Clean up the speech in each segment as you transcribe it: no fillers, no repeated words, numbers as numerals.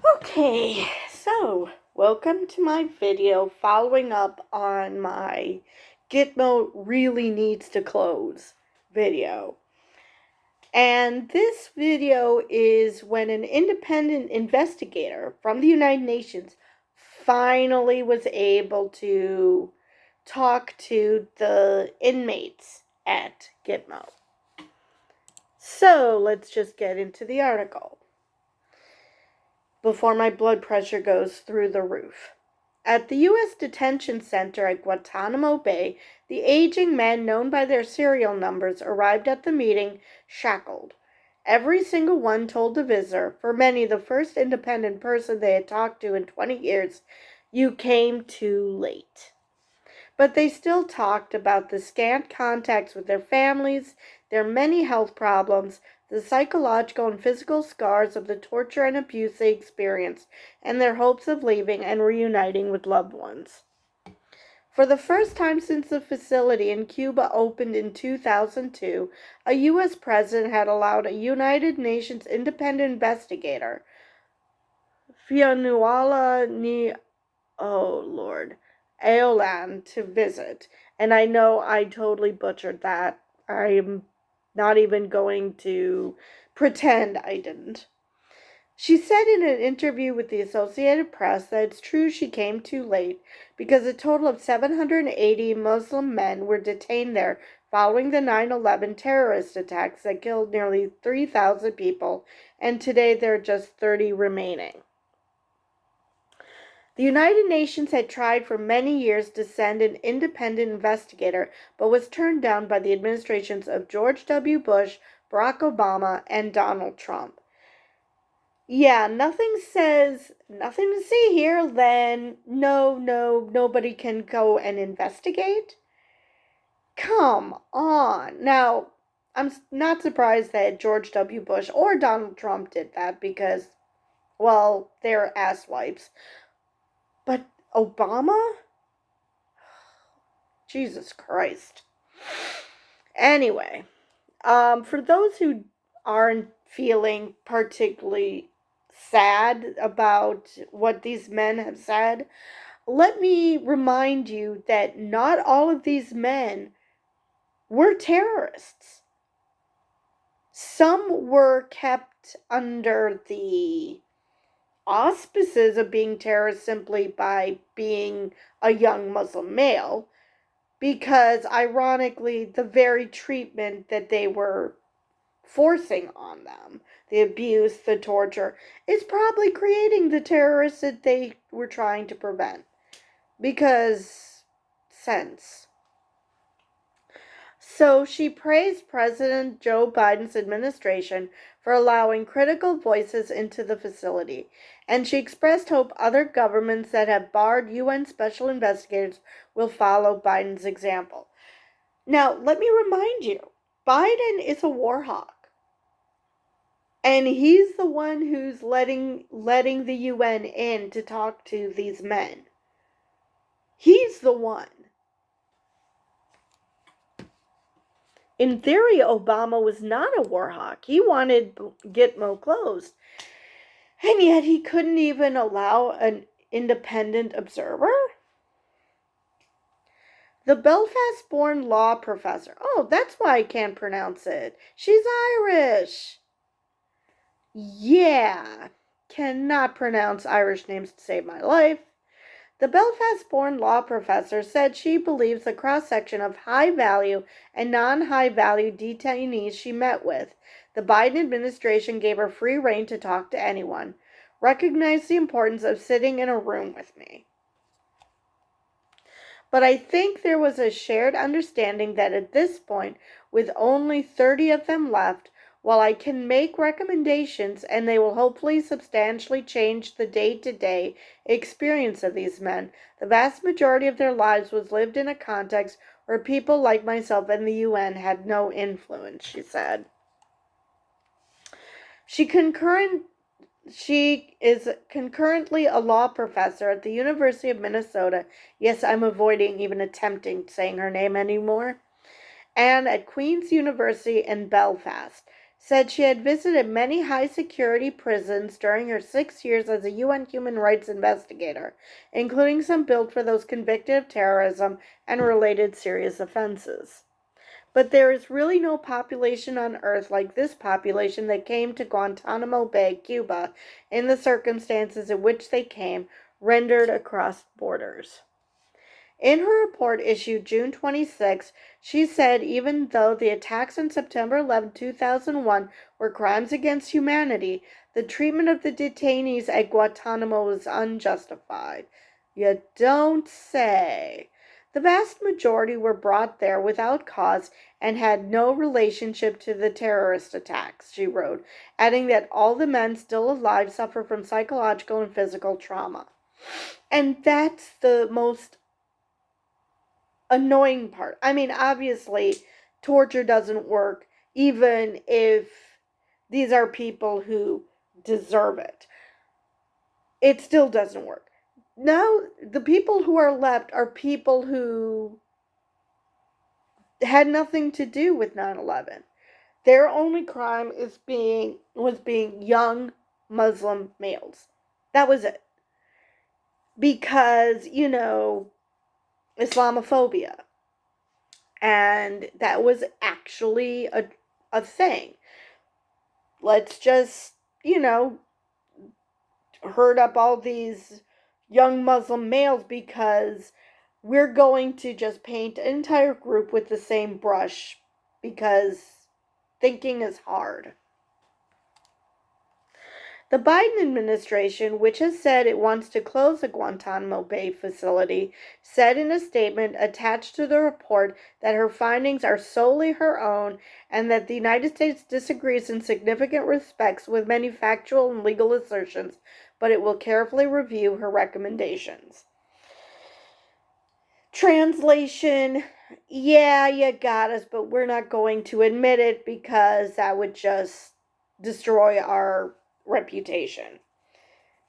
Okay, so welcome to my video following up on my Gitmo really needs to close video. And this video is when an independent investigator from the United Nations finally was able to talk to the inmates at Gitmo. So let's just get into the article before my blood pressure goes through the roof. At the U.S. detention center at Guantanamo Bay, the aging men known by their serial numbers arrived at the meeting shackled. Every single one told the visitor, for many the first independent person they had talked to in 20 years, "You came too late." But they still talked about the scant contacts with their families, their many health problems, the psychological and physical scars of the torture and abuse they experienced, and their hopes of leaving and reuniting with loved ones. For the first time since the facility in Cuba opened in 2002, a U.S. president had allowed a United Nations independent investigator, Fianuala Ni Aolan, to visit. And I know I totally butchered that. I'm not even going to pretend I didn't. She said in an interview with the Associated Press that it's true she came too late because a total of 780 Muslim men were detained there following the 9/11 terrorist attacks that killed nearly 3,000 people, and today there are just 30 remaining. The United Nations had tried for many years to send an independent investigator, but was turned down by the administrations of George W. Bush, Barack Obama, and Donald Trump. Yeah, nothing to see here, then nobody can go and investigate? Come on. Now, I'm not surprised that George W. Bush or Donald Trump did that because, well, they're asswipes. But Obama? Jesus Christ. Anyway, for those who aren't feeling particularly sad about what these men have said, let me remind you that not all of these men were terrorists. Some were kept under the auspices of being terrorists simply by being a young Muslim male, because ironically the very treatment that they were forcing on them, the abuse, the torture, is probably creating the terrorists that they were trying to prevent. Because sense. So she praised President Joe Biden's administration for allowing critical voices into the facility, and she expressed hope other governments that have barred UN special investigators will follow Biden's example. Now, let me remind you, Biden is a war hawk, and he's the one who's letting the UN in to talk to these men. He's the one. In theory, Obama was not a war hawk. He wanted Gitmo closed. And yet he couldn't even allow an independent observer? The Belfast-born law professor. Oh, that's why I can't pronounce it. She's Irish. Yeah. Cannot pronounce Irish names to save my life. The Belfast-born law professor said she believes the cross-section of high-value and non-high-value detainees she met with. The Biden administration gave her free rein to talk to anyone. Recognize the importance of sitting in a room with me. But I think there was a shared understanding that at this point, with only 30 of them left, while I can make recommendations and they will hopefully substantially change the day-to-day experience of these men, the vast majority of their lives was lived in a context where people like myself and the UN had no influence, she said. She is concurrently a law professor at the University of Minnesota. Yes, I'm avoiding even attempting saying her name anymore. And at Queen's University in Belfast. said she had visited many high-security prisons during her 6 years as a UN human rights investigator, including some built for those convicted of terrorism and related serious offenses. But there is really no population on Earth like this population that came to Guantanamo Bay, Cuba, in the circumstances in which they came, rendered across borders. In her report issued June 26, she said even though the attacks on September 11, 2001 were crimes against humanity, the treatment of the detainees at Guantanamo was unjustified. You don't say. The vast majority were brought there without cause and had no relationship to the terrorist attacks, she wrote, adding that all the men still alive suffer from psychological and physical trauma. And that's the most annoying part. I mean, obviously, torture doesn't work, even if these are people who deserve it. It still doesn't work. Now, the people who are left are people who had nothing to do with 9/11. Their only crime was being young Muslim males. That was it. Because, Islamophobia. And that was actually a thing. Let's just, herd up all these young Muslim males because we're going to just paint an entire group with the same brush because thinking is hard. The Biden administration, which has said it wants to close the Guantanamo Bay facility, said in a statement attached to the report that her findings are solely her own and that the United States disagrees in significant respects with many factual and legal assertions, but it will carefully review her recommendations. Translation: yeah, you got us, but we're not going to admit it because that would just destroy our reputation.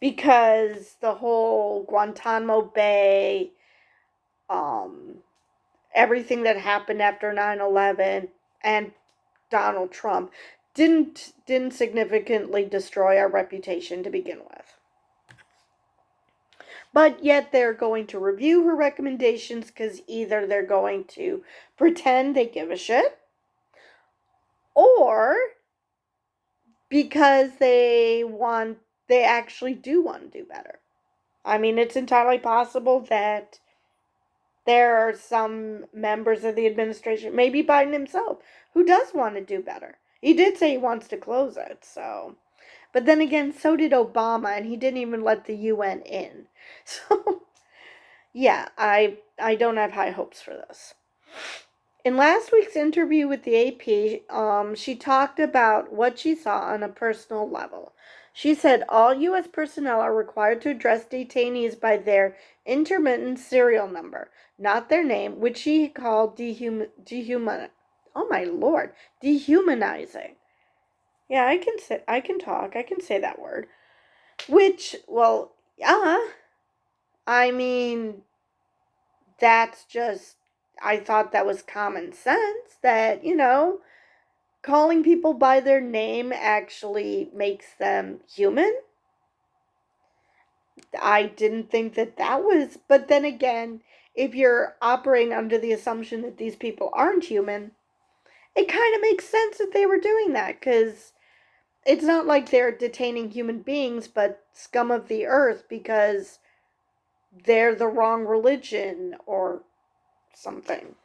Because the whole Guantanamo Bay, everything that happened after 9/11 and Donald Trump didn't significantly destroy our reputation to begin with. But yet they're going to review her recommendations because either they're going to pretend they give a shit or because they actually do want to do better. I mean, it's entirely possible that there are some members of the administration, maybe Biden himself, who does want to do better. He did say he wants to close it, so. But then again, so did Obama, and he didn't even let the UN in. So, yeah, I don't have high hopes for this. In last week's interview with the AP, she talked about what she saw on a personal level. She said all U.S. personnel are required to address detainees by their intermittent serial number, not their name, which she called dehumanizing. Yeah, I can say that word. Which, well, yeah. I mean, that's just, I thought that was common sense that, calling people by their name actually makes them human. I didn't think that was, but then again, if you're operating under the assumption that these people aren't human, it kind of makes sense that they were doing that, because it's not like they're detaining human beings, but scum of the earth because they're the wrong religion or something.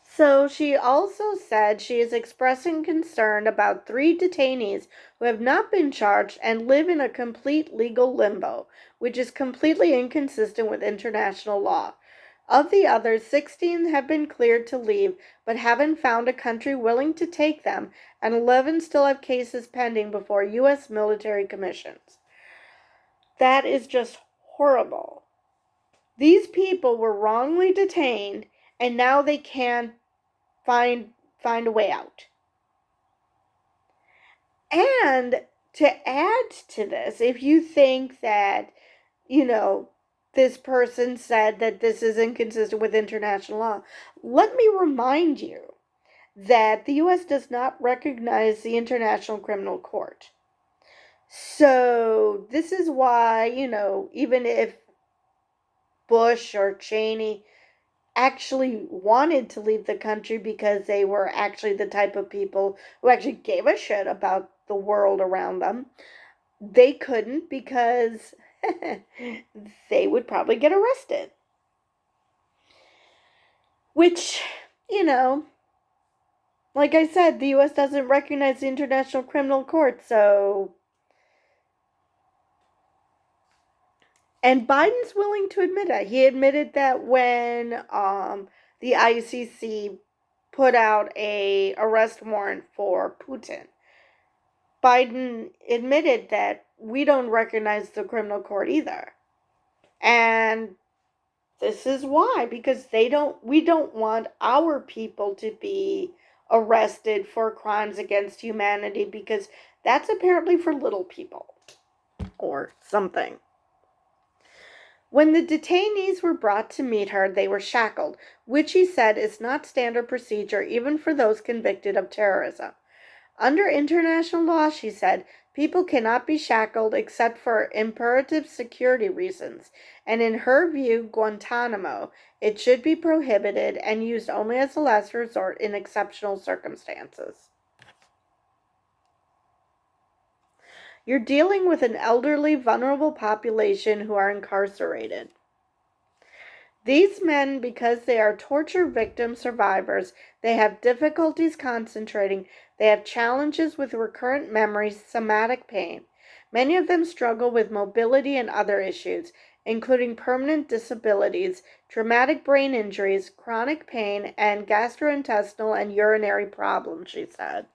So she also said she is expressing concern about 3 detainees who have not been charged and live in a complete legal limbo, which is completely inconsistent with international law. Of the others, 16 have been cleared to leave, but haven't found a country willing to take them, and 11 still have cases pending before U.S. military commissions. That is just horrible. These people were wrongly detained, and now they can't find a way out. And to add to this, if you think that, this person said that this is inconsistent with international law, let me remind you that the U.S. does not recognize the International Criminal Court. So this is why, even if Bush or Cheney actually wanted to leave the country because they were actually the type of people who actually gave a shit about the world around them, they couldn't because they would probably get arrested. Which, like I said, the U.S. doesn't recognize the International Criminal Court, so. And Biden's willing to admit it. He admitted that when the ICC put out a arrest warrant for Putin, Biden admitted that we don't recognize the criminal court either. And this is why, because we don't want our people to be arrested for crimes against humanity, because that's apparently for little people or something. When the detainees were brought to meet her, they were shackled, which he said is not standard procedure even for those convicted of terrorism. Under international law, she said, people cannot be shackled except for imperative security reasons, and in her view, Guantanamo, it should be prohibited and used only as a last resort in exceptional circumstances. You're dealing with an elderly, vulnerable population who are incarcerated. These men, because they are torture victim survivors, they have difficulties concentrating, they have challenges with recurrent memories, somatic pain. Many of them struggle with mobility and other issues, including permanent disabilities, traumatic brain injuries, chronic pain, and gastrointestinal and urinary problems, she said.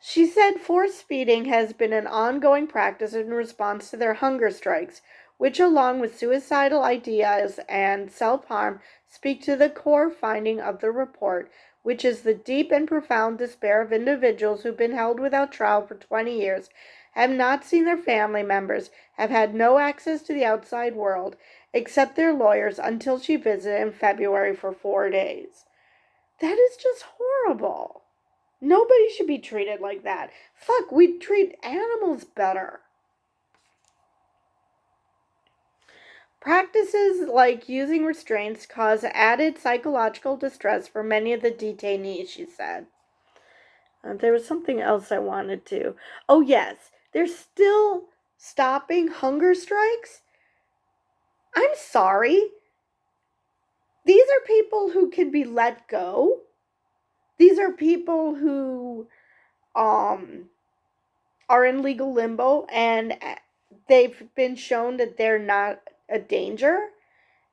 She said forced feeding has been an ongoing practice in response to their hunger strikes, which, along with suicidal ideas and self-harm, speak to the core finding of the report, which is the deep and profound despair of individuals who've been held without trial for 20 years, have not seen their family members, have had no access to the outside world, except their lawyers, until she visited in February for 4 days. That is just horrible. Nobody should be treated like that. Fuck, we treat animals better. Practices like using restraints cause added psychological distress for many of the detainees, she said. There was something else I wanted to. Oh, yes. They're still stopping hunger strikes? I'm sorry. These are people who can be let go. These are people who are in legal limbo, and they've been shown that they're not a danger,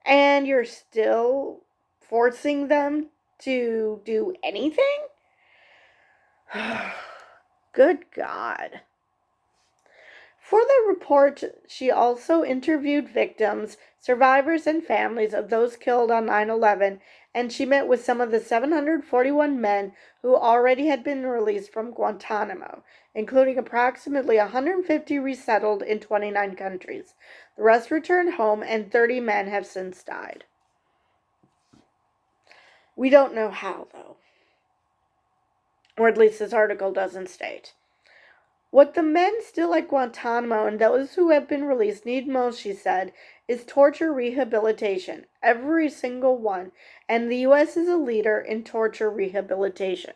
and you're still forcing them to do anything? Good God. For the report, she also interviewed victims, survivors, and families of those killed on 9/11, and she met with some of the 741 men who already had been released from Guantanamo, including approximately 150 resettled in 29 countries. The rest returned home, and 30 men have since died. We don't know how, though. Or at least this article doesn't state. What the men still at Guantanamo and those who have been released need most, she said, is torture rehabilitation. Every single one. And the U.S. is a leader in torture rehabilitation.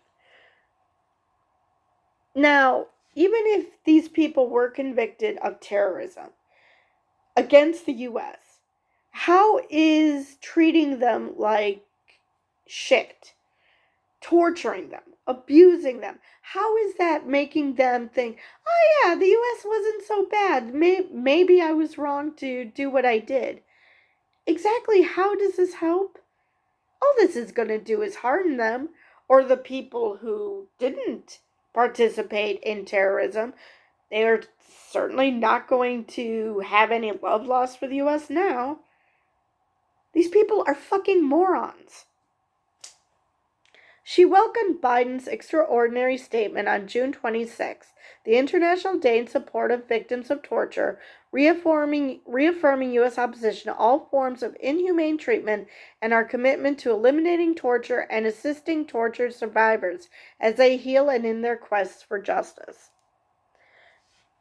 Now, even if these people were convicted of terrorism against the U.S., how is treating them like shit, torturing them, abusing them, how is that making them think, oh yeah, the U.S. wasn't so bad, maybe I was wrong to do what I did? Exactly how does this help? All this is going to do is harm them, or the people who didn't participate in terrorism. They are certainly not going to have any love lost for the U.S. now. These people are fucking morons. She welcomed Biden's extraordinary statement on June 26, the International Day in support of victims of torture, reaffirming U.S. opposition to all forms of inhumane treatment and our commitment to eliminating torture and assisting torture survivors as they heal and in their quests for justice.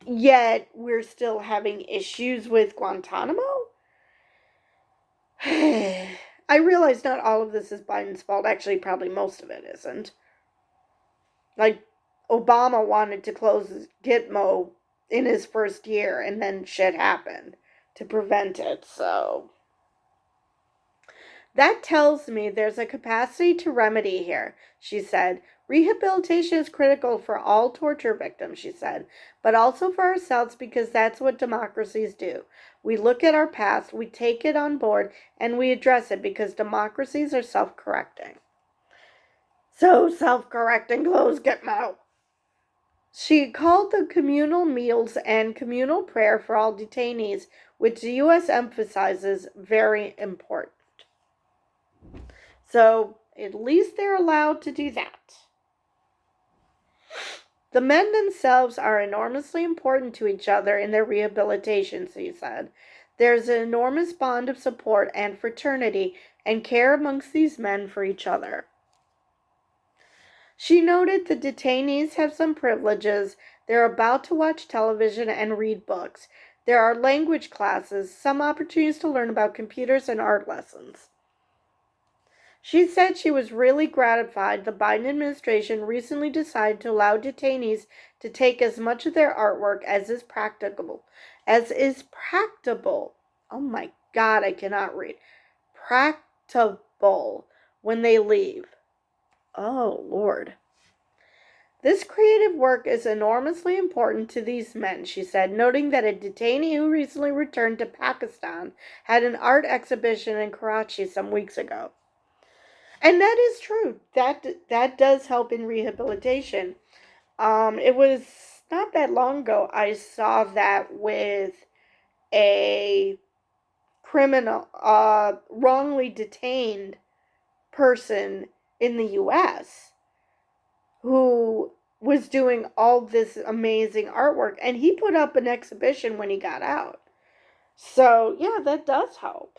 Yet, we're still having issues with Guantanamo? I realize not all of this is Biden's fault. Actually, probably most of it isn't. Like, Obama wanted to close Gitmo in his first year, and then shit happened to prevent it, so. That tells me there's a capacity to remedy here, she said. Rehabilitation is critical for all torture victims, she said, but also for ourselves because that's what democracies do. We look at our past, we take it on board, and we address it because democracies are self-correcting. So self-correcting clothes get out. She called the communal meals and communal prayer for all detainees, which the U.S. emphasizes, very important. So at least they're allowed to do that. The men themselves are enormously important to each other in their rehabilitation, she said. There's an enormous bond of support and fraternity and care amongst these men for each other. She noted the detainees have some privileges. They're about to watch television and read books. There are language classes, some opportunities to learn about computers and art lessons. She said she was really gratified the Biden administration recently decided to allow detainees to take as much of their artwork as is practicable. Oh my God, I cannot read. Practicable when they leave. Oh, Lord. This creative work is enormously important to these men, she said, noting that a detainee who recently returned to Pakistan had an art exhibition in Karachi some weeks ago. And that is true. That does help in rehabilitation. It was not that long ago I saw that with a criminal, wrongly detained person in the U.S. who was doing all this amazing artwork, and he put up an exhibition when he got out. So, yeah, that does help.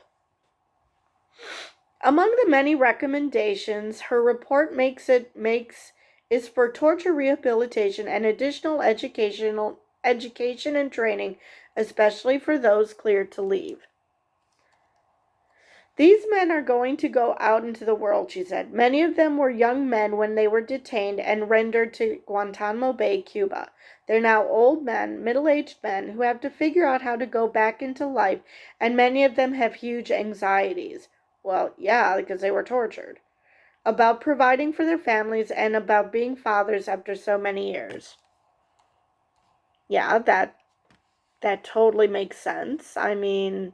Among the many recommendations her report makes is for torture rehabilitation and additional education and training, especially for those cleared to leave. These men are going to go out into the world, she said. Many of them were young men when they were detained and rendered to Guantanamo Bay, Cuba. They're now old men, middle-aged men, who have to figure out how to go back into life, and many of them have huge anxieties. Well, yeah, because they were tortured. About providing for their families and about being fathers after so many years. Yeah, that totally makes sense. I mean,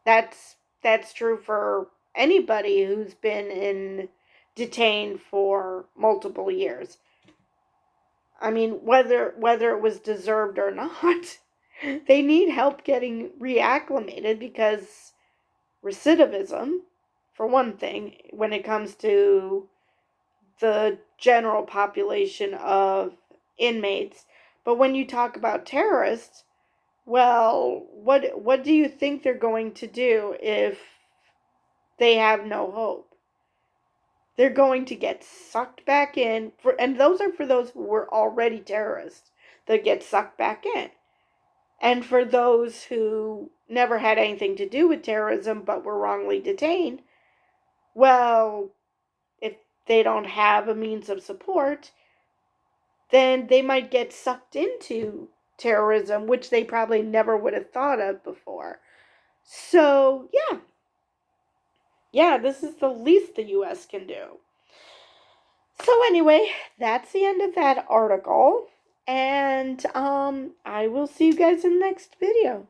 that's true for anybody who's been detained for multiple years. I mean, whether it was deserved or not, they need help getting reacclimated because recidivism, for one thing, when it comes to the general population of inmates, but when you talk about terrorists, well, what do you think they're going to do if they have no hope? They're going to get sucked back in, and those are for those who were already terrorists that get sucked back in. And for those who never had anything to do with terrorism but were wrongly detained, well, if they don't have a means of support, then they might get sucked into terrorism, which they probably never would have thought of before. So, yeah, this is the least the U.S. can do. So anyway, that's the end of that article, and I will see you guys in the next video.